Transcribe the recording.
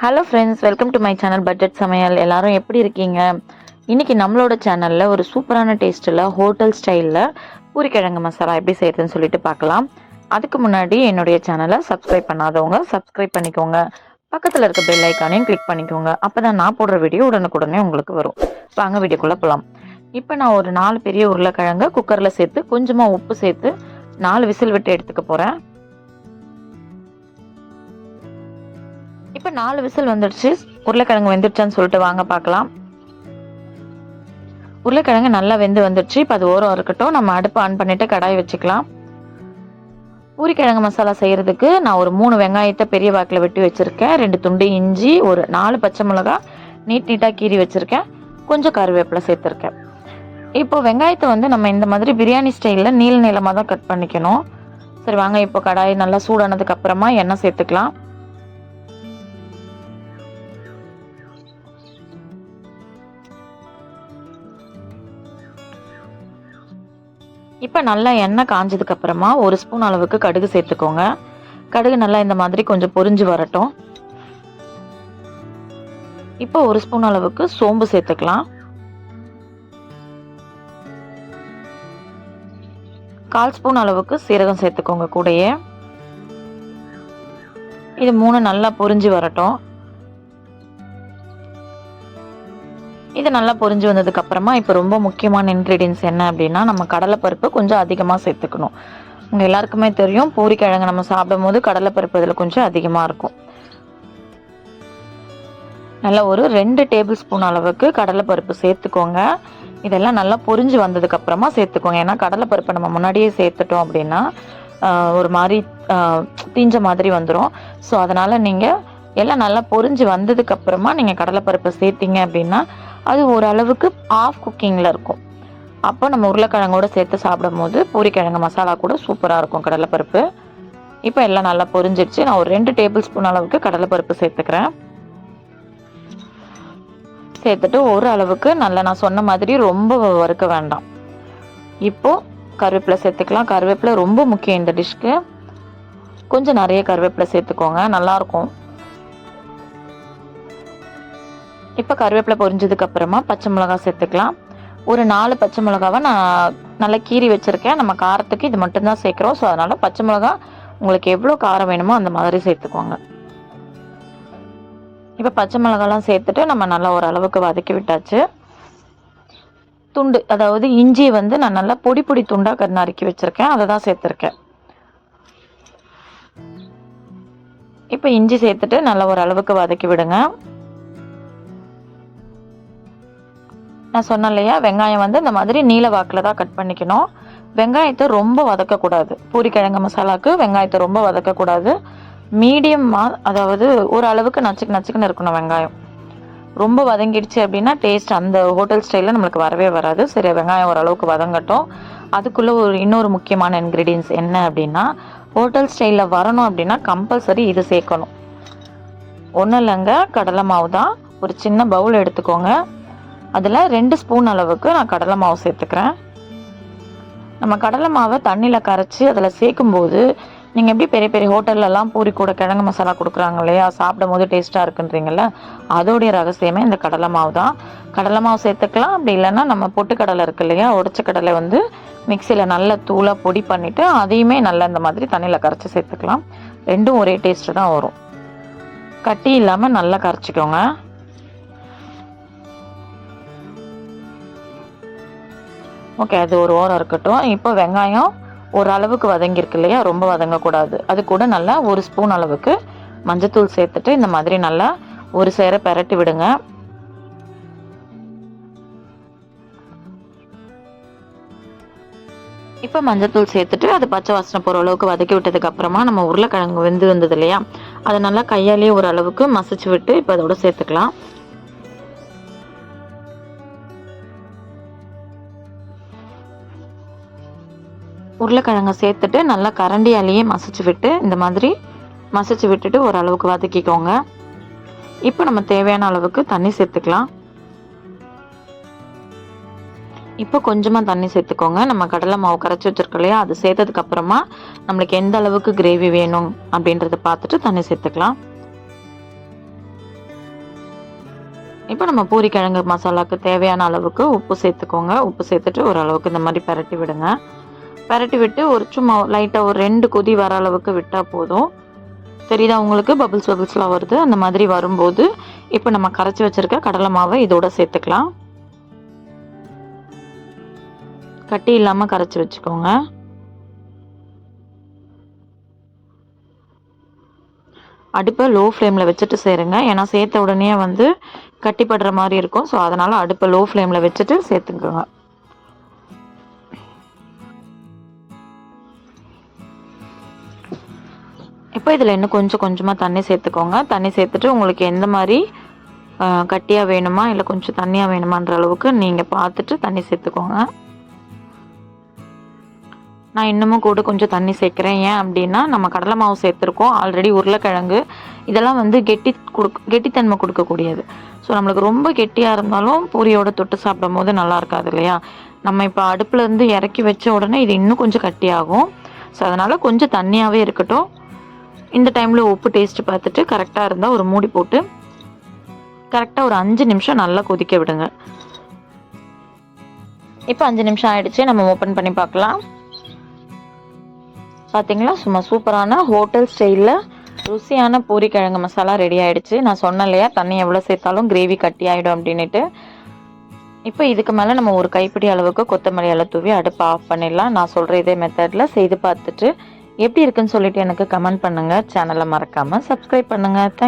Hello friends, welcome to my channel budget சமையல். எல்லாரும் எப்படி இருக்கீங்க? இன்றைக்கி நம்மளோட சேனலில் ஒரு சூப்பரான டேஸ்ட்டில் ஹோட்டல் ஸ்டைலில் பூரிக்கிழங்கு மசாலா எப்படி செய்கிறதுன்னு சொல்லிட்டு பார்க்கலாம். அதுக்கு முன்னாடி என்னுடைய சேனலை சப்ஸ்கிரைப் பண்ணாதவங்க சப்ஸ்கிரைப் பண்ணிக்கோங்க. பக்கத்தில் இருக்க பெல் ஐக்கானையும் கிளிக் பண்ணிக்கோங்க. அப்போ தான் நான் போடுற வீடியோ உடனுக்குடனே உங்களுக்கு வரும். வாங்க வீடியோக்குள்ளே போகலாம். இப்போ நான் ஒரு 4 பெரிய உருளைக்கிழங்கு குக்கரில் சேர்த்து கொஞ்சமாக உப்பு சேர்த்து 4 விசில் விட்டு எடுத்துக்க போகிறேன். இப்போ 4 விசில் வந்துடுச்சு. உருளைக்கிழங்கு வெந்துடுச்சான்னு சொல்லிட்டு வாங்க பார்க்கலாம். உருளைக்கிழங்கு நல்லா வெந்து வந்துடுச்சு. இப்போ அது ஓரம் இருக்கட்டும். நம்ம அடுப்பு ஆன் பண்ணிட்டு கடாய் வச்சுக்கலாம். பூரிக்கிழங்கு மசாலா செய்கிறதுக்கு நான் ஒரு 3 வெங்காயத்தை பெரிய வாக்கில் வெட்டி வச்சுருக்கேன். 2 துண்டு இஞ்சி, ஒரு 4 பச்சை மிளகா நீட்டாக கீறி வச்சுருக்கேன். கொஞ்சம் கருவேப்பிலை சேர்த்துருக்கேன். இப்போ வெங்காயத்தை நம்ம இந்த மாதிரி பிரியாணி ஸ்டைலில் நீளமாக தான் கட் பண்ணிக்கணும். சரி வாங்க, இப்போ கடாய் நல்லா சூடானதுக்கு அப்புறமா எண்ணெய் சேர்த்துக்கலாம். இப்போ நல்லா எண்ணெய் காஞ்சதுக்கு அப்புறமா 1 ஸ்பூன் அளவுக்கு கடுகு சேர்த்துக்கோங்க. கடுகு நல்லா இந்த மாதிரி கொஞ்சம் பொரிஞ்சு வரட்டும். இப்போ 1 ஸ்பூன் அளவுக்கு சோம்பு சேர்த்துக்கலாம். 1/4 ஸ்பூன் அளவுக்கு சீரகம் சேர்த்துக்கோங்க கூடயே. இது 3 நல்லா பொரிஞ்சு வரட்டும். இது நல்லா பொரிஞ்சு வந்ததுக்கு அப்புறமா இப்போ ரொம்ப முக்கியமான இன்க்ரீடியன்ஸ் என்ன அப்படின்னா, நம்ம கடலைப்பருப்பு கொஞ்சம் அதிகமாக சேர்த்துக்கணும். உங்கள் எல்லாருக்குமே தெரியும், பூரிக்கிழங்கு நம்ம சாப்பிடும் போது கடலைப்பருப்பு இதில் கொஞ்சம் அதிகமாக இருக்கும். நல்லா ஒரு 2 டேபிள் ஸ்பூன் அளவுக்கு கடலைப்பருப்பு சேர்த்துக்கோங்க. இதெல்லாம் நல்லா பொரிஞ்சு வந்ததுக்கு அப்புறமா சேர்த்துக்கோங்க. ஏன்னா கடலைப்பருப்பை நம்ம முன்னாடியே சேர்த்துட்டோம் அப்படின்னா ஒரு மாதிரி தீஞ்ச மாதிரி வந்துடும். ஸோ அதனால் நீங்கள் எல்லாம் நல்லா பொரிஞ்சு வந்ததுக்கு அப்புறமா நீங்கள் கடலைப்பருப்பை சேர்த்திங்க அப்படின்னா அது ஓரளவுக்கு ஆஃப் குக்கிங்கில் இருக்கும். அப்போ நம்ம உருளைக்கிழங்கோடு சேர்த்து சாப்பிடும் போது பூரிக்கிழங்கு மசாலா கூட சூப்பராக இருக்கும் கடலைப்பருப்பு. இப்போ எல்லாம் நல்லா பொரிஞ்சிடுச்சு. நான் ஒரு 2 டேபிள் ஸ்பூன் அளவுக்கு கடலைப்பருப்பு சேர்த்துக்கிறேன். சேர்த்துட்டு ஒரு அளவுக்கு நல்லா நான் சொன்ன மாதிரி ரொம்ப வறுக்க வேண்டாம். இப்போது கருவேப்பிலை சேர்த்துக்கலாம். கருவேப்பிலை ரொம்ப முக்கியம் இந்த டிஷ்க்கு. கொஞ்சம் நிறைய கருவேப்பிலை சேர்த்துக்கோங்க, நல்லாயிருக்கும். இப்போ கருவேப்பிலை பொரிஞ்சதுக்கு அப்புறமா பச்சை மிளகா சேர்த்துக்கலாம். ஒரு 4 பச்சை மிளகாவை நான் நல்லா கீறி வச்சுருக்கேன். நம்ம காரத்துக்கு இது மட்டும்தான் சேர்க்குறோம். ஸோ அதனால் பச்சை மிளகா உங்களுக்கு எவ்வளோ காரம் வேணுமோ அந்த மாதிரி சேர்த்துக்கோங்க. இப்போ பச்சை மிளகாலாம் சேர்த்துட்டு நம்ம நல்லா ஓரளவுக்கு வதக்கி விட்டாச்சு. துண்டு, அதாவது இஞ்சி நான் நல்லா பொடி துண்டாக நறுக்கி வச்சுருக்கேன், அதை தான் சேர்த்துருக்கேன். இப்போ இஞ்சி சேர்த்துட்டு நல்லா ஓரளவுக்கு வதக்கி விடுங்க. நான் சொன்னேன் இல்லையா, வெங்காயம் இந்த மாதிரி நீல வாக்கில் தான் கட் பண்ணிக்கணும். வெங்காயத்தை ரொம்ப வதக்கக்கூடாது. பூரிக்கிழங்கு மசாலாவுக்கு வெங்காயத்தை ரொம்ப வதக்கக்கூடாது. மீடியமாக, அதாவது ஒரு அளவுக்கு நச்சுக்குன்னு இருக்கணும் வெங்காயம். ரொம்ப வதங்கிடுச்சு அப்படின்னா டேஸ்ட் அந்த ஹோட்டல் ஸ்டைலில் நம்மளுக்கு வரவே வராது. சரி, வெங்காயம் ஓரளவுக்கு வதங்கட்டும். அதுக்குள்ளே இன்னொரு முக்கியமான இன்க்ரீடியன்ஸ் என்ன அப்படின்னா, ஹோட்டல் ஸ்டைலில் வரணும் அப்படின்னா கம்பல்சரி இது சேர்க்கணும். ஒன்றும் இல்லைங்க, கடலை மாவு தான். ஒரு சின்ன பவுல் எடுத்துக்கோங்க. அதில் 2 ஸ்பூன் அளவுக்கு நான் கடலை மாவு சேர்த்துக்கிறேன். நம்ம கடலை மாவை தண்ணியில் கரைச்சி அதில் சேர்க்கும்போது நீங்கள் எப்படி பெரிய பெரிய ஹோட்டல்லலாம் பூரி கூட கிழங்கு மசாலா கொடுக்குறாங்க இல்லையா, சாப்பிடும் போது டேஸ்ட்டாக இருக்குன்றீங்கள, அதோடைய ரகசியமே இந்த கடலை மாவு தான். கடலை மாவு சேர்த்துக்கலாம். அப்படி இல்லைன்னா நம்ம பொட்டுக்கடலை இருக்கு இல்லையா, உடச்ச கடலை மிக்சியில் நல்லா தூளாக பொடி பண்ணிவிட்டு அதையுமே நல்லா இந்த மாதிரி தண்ணியில் கரைச்சி சேர்த்துக்கலாம். ரெண்டும் ஒரே டேஸ்ட்டு தான் வரும். கட்டி இல்லாமல் நல்லா கரைச்சிக்கோங்க. ஓகே, அது ஒரு ஓரம் இருக்கட்டும். இப்போ வெங்காயம் ஓரளவுக்கு வதங்கியிருக்கு இல்லையா, ரொம்ப வதங்கக்கூடாது. அது கூட நல்லா 1 ஸ்பூன் அளவுக்கு மஞ்சத்தூள் சேர்த்துட்டு இந்த மாதிரி நல்லா ஒரு சேர பெரட்டி விடுங்க. இப்போ மஞ்சத்தூள் சேர்த்துட்டு அது பச்சை வாசனை போகிற அளவுக்கு வதக்கி விட்டதுக்கு அப்புறமா நம்ம உருளைக்கிழங்கு வெந்து வந்தது இல்லையா, அதை நல்லா கையாலேயே ஒரு அளவுக்கு மசிச்சு விட்டு இப்போ அதோட சேர்த்துக்கலாம். உருளைக்கிழங்கை சேர்த்துட்டு நல்லா கரண்டியாலேயே மசிச்சு விட்டு இந்த மாதிரி மசிச்சு விட்டுட்டு ஓரளவுக்கு வதக்கிக்கோங்க. இப்போ நம்ம தேவையான அளவுக்கு தண்ணி சேர்த்துக்கலாம். இப்போ கொஞ்சமாக தண்ணி சேர்த்துக்கோங்க. நம்ம கடலை மாவு கரைச்சி வச்சிருக்கோம் இல்லையா, அது சேர்த்ததுக்கு அப்புறமா நம்மளுக்கு எந்த அளவுக்கு கிரேவி வேணும் அப்படின்றத பார்த்துட்டு தண்ணி சேர்த்துக்கலாம். இப்போ நம்ம பூரிக்கிழங்கு மசாலாவுக்கு தேவையான அளவுக்கு உப்பு சேர்த்துக்கோங்க. உப்பு சேர்த்துட்டு ஓரளவுக்கு இந்த மாதிரி பெரட்டி விடுங்க. பெரட்டி விட்டு ஒரு சும்மா லைட்டாக ஒரு 2 கொதி வர அளவுக்கு விட்டால் போதும். தெரியுதா உங்களுக்கு? பபிள்ஸ்லாம் வருது. அந்த மாதிரி வரும்போது இப்போ நம்ம கரைச்சி வச்சிருக்க கடலை மாவை இதோட சேர்த்துக்கலாம். கட்டி இல்லாமல் கரைச்சி வச்சுக்கோங்க. அடுப்பை லோ ஃப்ளேமில் வச்சுட்டு சேருங்க. ஏன்னா சேர்த்த உடனே வந்து கட்டிப்படுற மாதிரி இருக்கும். ஸோ அதனால் அடுப்பை லோ ஃப்ளேமில் வச்சுட்டு சேர்த்துக்கோங்க. இப்போ இதில் இன்னும் கொஞ்சமாக தண்ணி சேர்த்துக்கோங்க. தண்ணி சேர்த்துட்டு உங்களுக்கு எந்த மாதிரி கட்டியாக வேணுமா இல்லை கொஞ்சம் தண்ணியாக வேணுமான்ற அளவுக்கு நீங்கள் பார்த்துட்டு தண்ணி சேர்த்துக்கோங்க. நான் இன்னமும் கூட கொஞ்சம் தண்ணி சேர்க்குறேன். ஏன் அப்படின்னா நம்ம கடலை மாவு சேர்த்துருக்கோம், ஆல்ரெடி உருளைக்கிழங்கு இதெல்லாம் வந்து கெட்டித்தன்மை கொடுக்கக்கூடியது. ஸோ நம்மளுக்கு ரொம்ப கெட்டியாக இருந்தாலும் பூரியோட தொட்டு சாப்பிடும் போது நல்லா இருக்காது இல்லையா? நம்ம இப்போ அடுப்புலேருந்து இறக்கி வச்ச உடனே இது இன்னும் கொஞ்சம் கட்டியாகும். ஸோ அதனால் கொஞ்சம் தண்ணியாகவே இருக்கட்டும். இந்த டைமில் உப்பு டேஸ்ட்டு பார்த்துட்டு கரெக்டாக இருந்தால் ஒரு மூடி போட்டு கரெக்டாக ஒரு 5 நிமிஷம் நல்லா கொதிக்க விடுங்க. இப்போ 5 நிமிஷம் ஆயிடுச்சு. நம்ம ஓப்பன் பண்ணி பார்க்கலாம். பார்த்தீங்களா, சும்மா சூப்பரான ஹோட்டல் ஸ்டைலில் ருசியான பூரிக்கிழங்கு மசாலா ரெடி ஆகிடுச்சு. நான் சொன்னேன் இல்லையா, தண்ணி எவ்வளோ சேர்த்தாலும் கிரேவி கட்டி ஆகிடும் அப்படின்ட்டு. இப்போ இதுக்கு மேலே நம்ம ஒரு கைப்பிடி அளவுக்கு கொத்தமல்லி எல்லாம் தூவி அடுப்பை ஆஃப் பண்ணிடலாம். நான் சொல்கிற இதே மெத்தடில் செய்து பார்த்துட்டு எப்படி இருக்குன்னு சொல்லிட்டு எனக்கு கமெண்ட் பண்ணுங்கள். சேனலை மறக்காமல் சப்ஸ்கிரைப் பண்ணுங்கள். தேங்க்ஸ்.